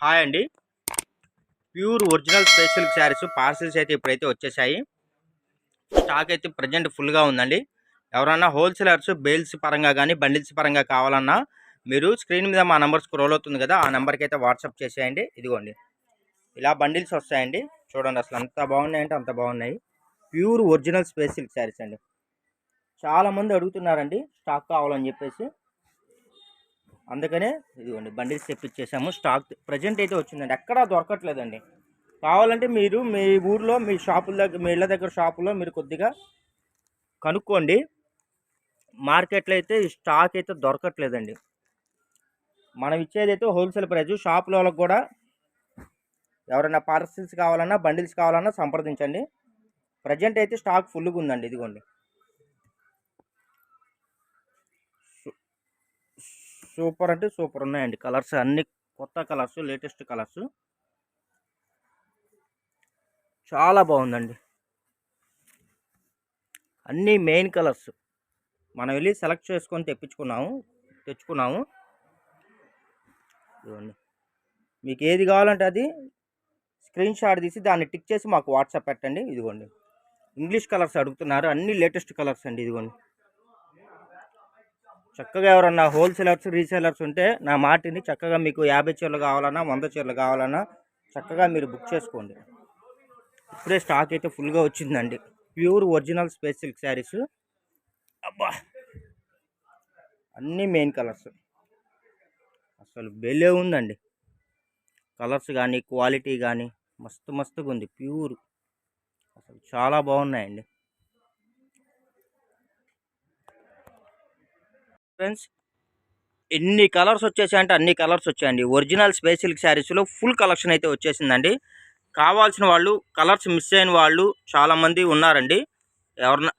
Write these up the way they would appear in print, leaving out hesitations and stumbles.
Hi అండి. Pure original special saris parcels అయితే ఇప్పుడైతే వచ్చేసాయి. స్టాక్ అయితే ప్రజెంట్ ఫుల్గా ఉందండి. ఎవరన్నా హోల్సేలర్స్ బేల్స్ పరంగా కానీ బండిల్స్ పరంగా కావాలన్నా మీరు స్క్రీన్ మీద మా నెంబర్ స్క్రోల్ అవుతుంది కదా, ఆ నెంబర్కి అయితే వాట్సాప్ చేసేయండి. ఇదిగోండి ఇలా బండిల్స్ వస్తాయండి. చూడండి అసలు అంత బాగున్నాయంటే అంత బాగున్నాయి. ప్యూర్ ఒరిజినల్ స్పెషల్ శారీస్ అండి. చాలామంది అడుగుతున్నారండి స్టాక్ కావాలని చెప్పేసి, అందుకనే ఇదిగోండి బండిల్స్ తెప్పించేసాము. స్టాక్ ప్రజెంట్ అయితే వచ్చిందండి, ఎక్కడా దొరకట్లేదండి. కావాలంటే మీరు మీ ఊర్లో మీ షాపుల దగ్గర, మీ ఇళ్ళ దగ్గర షాపులో మీరు కొద్దిగా కనుక్కోండి. మార్కెట్లో అయితే స్టాక్ అయితే దొరకట్లేదండి. మనం ఇచ్చేదైతే హోల్సేల్ ప్రైస్. షాపుల వాళ్ళకి కూడా ఎవరైనా పార్సిల్స్ కావాలన్నా బండిల్స్ కావాలన్నా సంప్రదించండి. ప్రజెంట్ అయితే స్టాక్ ఫుల్గా ఉందండి. ఇదిగోండి సూపర్ అంటే సూపర్ ఉన్నాయండి. కలర్స్ అన్ని కొత్త కలర్స్, లేటెస్ట్ కలర్స్, చాలా బాగుందండి. అన్నీ మెయిన్ కలర్స్ మనం వెళ్ళి సెలెక్ట్ చేసుకొని తెచ్చుకున్నాము. ఇదిగోండి మీకు ఏది కావాలంటే అది స్క్రీన్ షాట్ తీసి దాన్ని టిక్ చేసి మాకు వాట్సాప్ పెట్టండి. ఇదిగోండి ఇంగ్లీష్ కలర్స్ అడుగుతున్నారు, అన్ని లేటెస్ట్ కలర్స్ అండి. ఇదిగోండి చక్కగా ఎవరన్నా హోల్సేలర్స్ రీసేలర్స్ ఉంటే నా మాటిని చక్కగా మీకు 50 చీరలు కావాలన్నా 100 చీరలు కావాలన్నా చక్కగా మీరు బుక్ చేసుకోండి. ఇప్పుడే స్టాక్ అయితే ఫుల్గా వచ్చిందండి. Pure original space silk saris. అబ్బా అన్నీ మెయిన్ కలర్స్, అసలు బెలే ఉందండి. కలర్స్ కానీ క్వాలిటీ కానీ మస్తుగా ఉంది. ప్యూర్ అసలు చాలా బాగున్నాయండి ఫ్రెండ్స్. ఎన్ని కలర్స్ వచ్చేసాయంటే అన్ని కలర్స్ వచ్చాయండి. ఒరిజినల్ స్పేస్ సిల్క్ శారీస్లో ఫుల్ కలెక్షన్ అయితే వచ్చేసిందండి. కావాల్సిన వాళ్ళు, కలర్స్ మిస్ అయిన వాళ్ళు చాలామంది ఉన్నారండి. ఎవరన్నా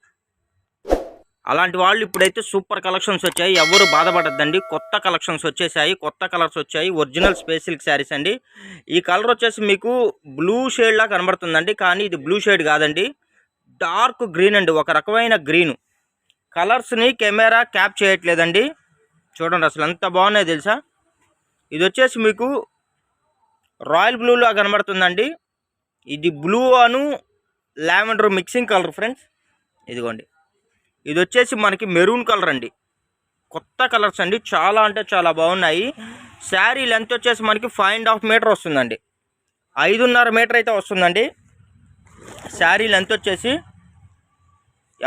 అలాంటి వాళ్ళు ఇప్పుడైతే సూపర్ కలెక్షన్స్ వచ్చాయి, ఎవరు బాధపడద్దండి. కొత్త కలెక్షన్స్ వచ్చేసాయి, కొత్త కలర్స్ వచ్చాయి. ఒరిజినల్ స్పేస్ సిల్క్ శారీస్ అండి. ఈ కలర్ వచ్చేసి మీకు బ్లూ షేడ్లా కనబడుతుందండి, కానీ ఇది బ్లూ షేడ్ కాదండి, డార్క్ గ్రీన్ అండి. ఒక రకమైన గ్రీన్. కలర్స్ని కెమెరా క్యాప్ చేయట్లేదండి. చూడండి అసలు ఎంత బాగున్నాయో తెలుసా. ఇది వచ్చేసి మీకు రాయల్ బ్లూలా కనబడుతుందండి. ఇది బ్లూ అను లావెండర్ మిక్సింగ్ కలర్ ఫ్రెండ్స్. ఇదిగోండి ఇది వచ్చేసి మనకి మెరూన్ కలర్ అండి. కొత్త కలర్స్ అండి, చాలా అంటే చాలా బాగున్నాయి. శారీ లెంత్ వచ్చేసి మనకి 5.5 మీటర్ వస్తుందండి. 5.5 మీటర్ అయితే వస్తుందండి శారీ లెంత్ వచ్చేసి.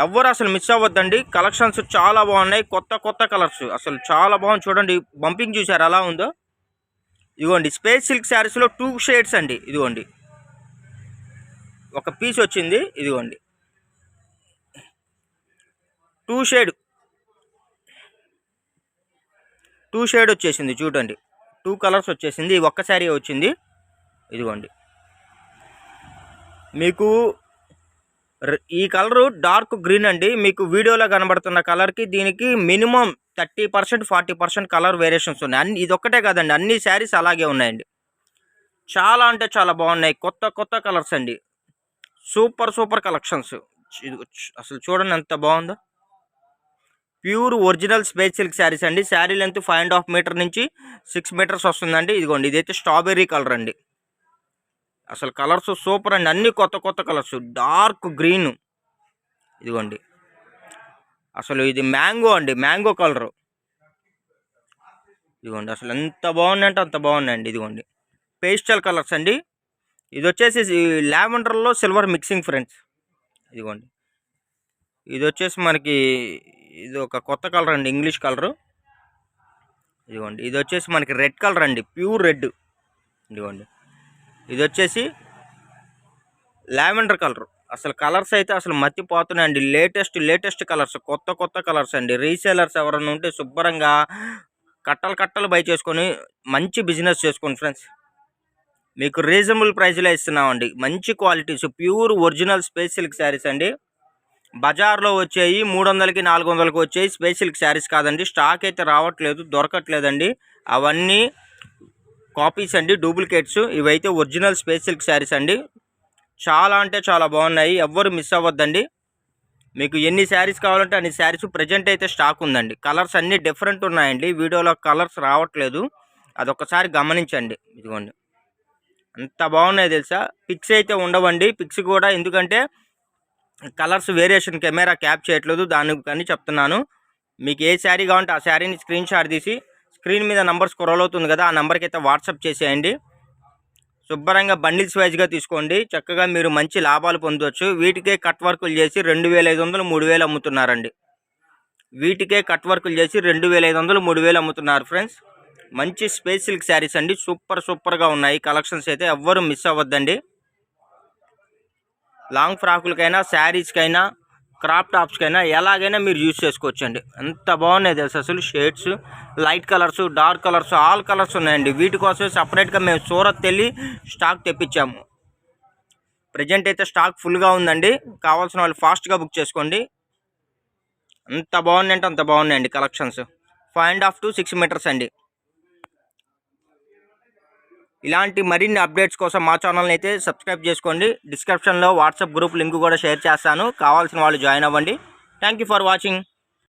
ఎవరు అసలు మిస్ అవ్వద్దండి. కలెక్షన్స్ చాలా బాగున్నాయి, కొత్త కలర్స్, అసలు చాలా బాగుంది. చూడండి బంపింగ్ చూసారు ఎలా ఉందో. ఇదిగోండి స్పేస్ సిల్క్ శారీస్లో 2 షేడ్స్ అండి. ఇదిగోండి ఒక పీస్ వచ్చింది. ఇదిగోండి 2 షేడ్ వచ్చేసింది. చూడండి 2 కలర్స్ వచ్చేసింది. ఒక్క శారీ వచ్చింది. ఇదిగోండి మీకు ఈ కలరు డార్క్ గ్రీన్ అండి. మీకు వీడియోలో కనబడుతున్న కలర్కి దీనికి మినిమం 30% 40% కలర్ వేరియేషన్స్ ఉన్నాయి. ఇది ఒక్కటే కాదండి, అన్ని శారీస్ అలాగే ఉన్నాయండి. చాలా అంటే చాలా బాగున్నాయి. కొత్త కలర్స్ అండి. Super collections. అసలు చూడండి ఎంత బాగుందో. Pure original space silk saris అండి. శారీ లెంత్ 5.5 మీటర్ నుంచి 6 మీటర్స్ వస్తుందండి. ఇదిగోండి ఇదైతే స్ట్రాబెర్రీ కలర్ అండి. అసలు కలర్స్ సూపర్ అండి, అన్ని కొత్త కలర్స్. Dark green. ఇదిగోండి అసలు ఇది మ్యాంగో అండి, మ్యాంగో కలరు. ఇదిగోండి అసలు ఎంత బాగున్నాయంటే అంత బాగున్నాయండి. ఇదిగోండి పేస్టల్ కలర్స్ అండి. ఇది వచ్చేసి లావెండర్లో సిల్వర్ మిక్సింగ్ ఫ్రెండ్స్. ఇదిగోండి ఇది వచ్చేసి మనకి ఇది ఒక కొత్త కలర్ అండి, ఇంగ్లీష్ కలరు. ఇదిగోండి ఇది వచ్చేసి మనకి రెడ్ కలర్ అండి, ప్యూర్ రెడ్. ఇదిగోండి ఇది వచ్చేసి లావెండర్ కలర్. అసలు కలర్స్ అయితే అసలు మర్చిపోతున్నాయండి. లేటెస్ట్ కలర్స్, కొత్త కలర్స్ అండి. రీసేలర్స్ ఎవరైనా ఉంటే శుభ్రంగా కట్టలు బై చేసుకొని మంచి బిజినెస్ చేసుకోండి ఫ్రెండ్స్. మీకు రీజనబుల్ ప్రైస్లో ఇస్తున్నామండి. మంచి qualities, pure original space silk saris అండి. బజార్లో వచ్చేవి 300కి 400కి వచ్చేవి స్పేస్ సిల్క్ శారీస్ కాదండి. స్టాక్ అయితే రావట్లేదు, దొరకట్లేదండి. అవన్నీ కాపీస్ అండి, డూప్లికేట్స్. ఇవైతే ఒరిజినల్ స్పేస్ సిల్క్ శారీస్ అండి. చాలా అంటే చాలా బాగున్నాయి, ఎవ్వరు మిస్ అవ్వద్దండి. మీకు ఎన్ని శారీస్ కావాలంటే అన్ని శారీస్ ప్రజెంట్ అయితే స్టాక్ ఉందండి. కలర్స్ అన్నీ డిఫరెంట్ ఉన్నాయండి, వీడియోలో కలర్స్ రావట్లేదు, అదొకసారి గమనించండి. ఇదిగోండి అంత బాగున్నాయి తెలుసా. పిక్స్ అయితే ఉండవండి, పిక్స్ కూడా ఎందుకంటే కలర్స్ వేరియేషన్ కెమెరా క్యాప్ చేయట్లేదు, దానికని చెప్తున్నాను. మీకు ఏ శారీ కావాలంటే ఆ శారీని స్క్రీన్ షాట్ తీసి స్క్రీన్ మీద నంబర్ స్క్రోల్ అవుతుంది కదా, ఆ నెంబర్కి అయితే వాట్సాప్ చేసేయండి. శుభ్రంగా బండిల్స్ వైజ్గా తీసుకోండి, చక్కగా మీరు మంచి లాభాలు పొందవచ్చు. వీటికే కట్ వర్కులు చేసి 2500 3000 అమ్ముతున్నారండి. వీటికే కట్ వర్కులు చేసి 2500 3000 అమ్ముతున్నారు ఫ్రెండ్స్. మంచి స్పేస్ సిల్క్ శారీస్ అండి, సూపర్గా ఉన్నాయి కలెక్షన్స్ అయితే, ఎవ్వరు మిస్ అవ్వద్దండి. లాంగ్ ఫ్రాకులకైనా శారీస్కైనా క్రాప్ టాప్స్కైనా ఎలాగైనా మీరు యూజ్ చేసుకోవచ్చండి. ఎంత బాగున్నాయి తెలుసు అసలు. Shades, light colours, dark colours, all colours ఉన్నాయండి. వీటి కోసమే సపరేట్గా మేము సూరత్ వెళ్ళి స్టాక్ తెప్పించాము. ప్రజెంట్ అయితే స్టాక్ ఫుల్గా ఉందండి, కావాల్సిన వాళ్ళు ఫాస్ట్గా బుక్ చేసుకోండి. అంత బాగున్నాయంటే అంత బాగున్నాయండి కలెక్షన్స్. 5.5 to 6 మీటర్స్ అండి. ఇలాంటి మరిన్ని అప్డేట్స్ కోసం మా ఛానల్ని అయితే సబ్స్క్రైబ్ చేసుకోండి. డిస్క్రిప్షన్లో వాట్సాప్ గ్రూప్ లింక్ కూడా షేర్ చేస్తాను, కావాల్సిన వాళ్ళు జాయిన్ అవ్వండి. Thank you for watching.